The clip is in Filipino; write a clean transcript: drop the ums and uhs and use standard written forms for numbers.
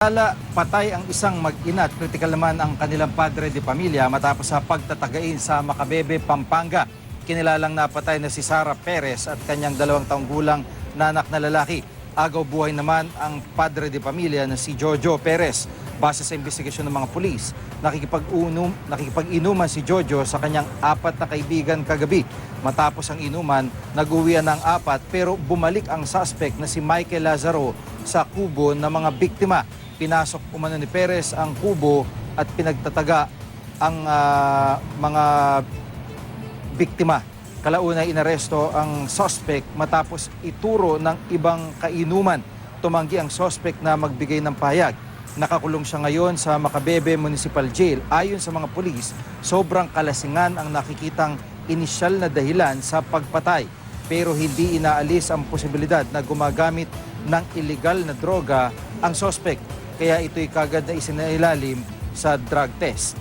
Patay ang isang mag-ina at kritikal naman ang kanilang padre de pamilya matapos sa pagtatagain sa Macabebe, Pampanga. Kinilalang napatay na si Sara Perez at kanyang 2 taong gulang na anak na lalaki. Agaw buhay naman ang padre de pamilya na si Jojo Perez. Base sa investigasyon ng mga pulis, nakikipag-inuman si Jojo sa kanyang 4 na kaibigan kagabi. Matapos ang inuman, nag-uwian ng 4 pero bumalik ang suspect na si Michael Lazaro sa kubo ng mga biktima. Pinasok umano ni Perez ang kubo at pinagtataga ang mga biktima. Kalauna inaresto ang suspect matapos ituro ng ibang kainuman. Tumanggi ang suspect na magbigay ng pahayag. Nakakulong siya ngayon sa Macabebe Municipal Jail. Ayon sa mga pulis, sobrang kalasingan ang nakikitang inisyal na dahilan sa pagpatay. Pero hindi inaalis ang posibilidad na gumagamit ng illegal na droga ang suspect. Kaya ito'y kagad na isinailalim sa drug test.